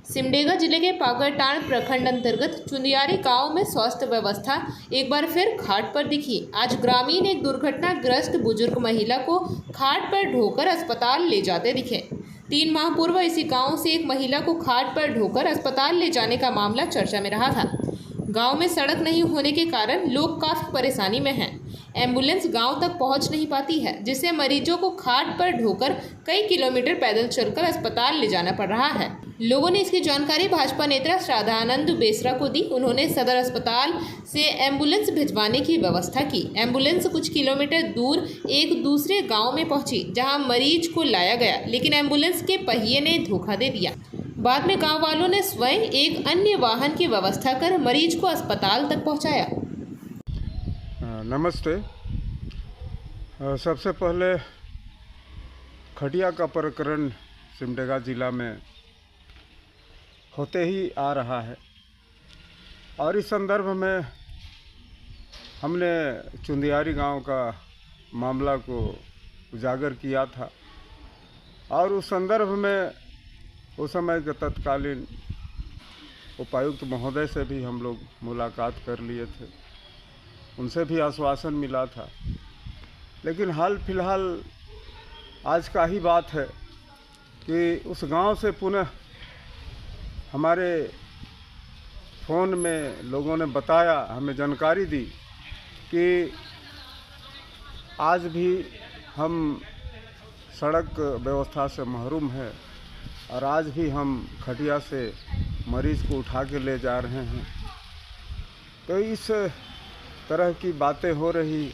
सिमडेगा जिले के पाकरटांड प्रखंड अंतर्गत चुंदियारी गांव में स्वास्थ्य व्यवस्था एक बार फिर खाट पर दिखी। आज ग्रामीण एक दुर्घटनाग्रस्त बुजुर्ग महिला को खाट पर ढोकर अस्पताल ले जाते दिखे। 3 माह पूर्व इसी गांव से एक महिला को खाट पर ढोकर अस्पताल ले जाने का मामला चर्चा में रहा था। गांव में सड़क नहीं होने के कारण लोग काफी परेशानी में हैं। एम्बुलेंस गांव तक पहुंच नहीं पाती है, जिससे मरीजों को खाट पर ढोकर कई किलोमीटर पैदल चलकर अस्पताल ले जाना पड़ रहा है। लोगों ने इसकी जानकारी भाजपा नेता श्रद्धानंद बेसरा को दी। उन्होंने सदर अस्पताल से एम्बुलेंस भिजवाने की व्यवस्था की। एम्बुलेंस कुछ किलोमीटर दूर एक दूसरे गांव में पहुंची, जहां मरीज को लाया गया, लेकिन एम्बुलेंस के पहिए ने धोखा दे दिया। बाद में गांव वालों ने स्वयं एक अन्य वाहन की व्यवस्था कर मरीज को अस्पताल तक पहुंचाया। नमस्ते। सबसे पहले खटिया का प्रकरण सिमडेगा जिला में होते ही आ रहा है और इस संदर्भ में हमने चुंदियारी गांव का मामला को उजागर किया था और उस संदर्भ में उस समय के तत्कालीन उपायुक्त महोदय से भी हम लोग मुलाकात कर लिए थे। उनसे भी आश्वासन मिला था, लेकिन हाल फिलहाल आज का ही बात है कि उस गांव से पुनः हमारे फ़ोन में लोगों ने बताया, हमें जानकारी दी कि आज भी हम सड़क व्यवस्था से महरूम हैं और आज भी हम खटिया से मरीज़ को उठा के ले जा रहे हैं। तो इस तरह की बातें हो रही,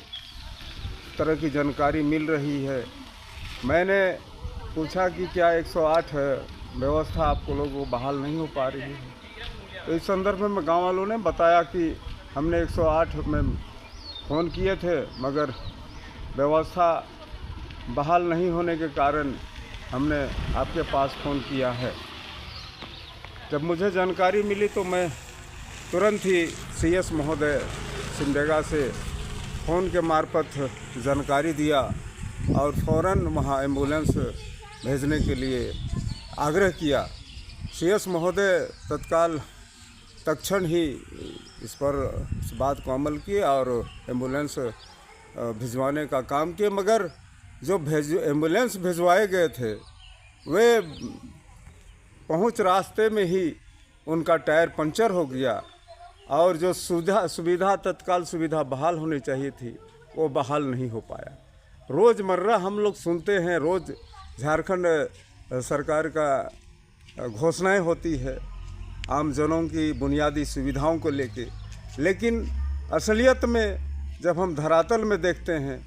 तरह की जानकारी मिल रही है। मैंने पूछा कि क्या 108 व्यवस्था आपको लोगों को बहाल नहीं हो पा रही है। तो इस संदर्भ में गांव वालों ने बताया कि हमने 108 में फ़ोन किए थे, मगर व्यवस्था बहाल नहीं होने के कारण हमने आपके पास फ़ोन किया है। जब मुझे जानकारी मिली तो मैं तुरंत ही CS महोदय सिमडेगा से फ़ोन के मार्फत जानकारी दिया और फ़ौरन वहाँ एम्बुलेंस भेजने के लिए आग्रह किया। CS महोदय तत्क्षण ही इस बात को अमल किए और एम्बुलेंस भिजवाने का काम किए, मगर जो एम्बुलेंस भिजवाए गए थे वे पहुंच रास्ते में ही उनका टायर पंचर हो गया और जो सुविधा तत्काल सुविधा बहाल होनी चाहिए थी वो बहाल नहीं हो पाया। रोज़मर्रा हम लोग सुनते हैं, रोज़ झारखंड सरकार का घोषणाएं होती है आम जनों की बुनियादी सुविधाओं को लेके, लेकिन असलियत में जब हम धरातल में देखते हैं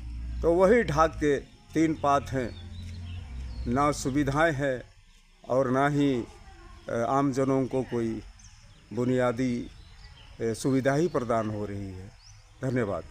तो वही ढाक के 3 पात हैं। ना सुविधाएं हैं और ना ही आम जनों को कोई बुनियादी सुविधा ही प्रदान हो रही है। धन्यवाद।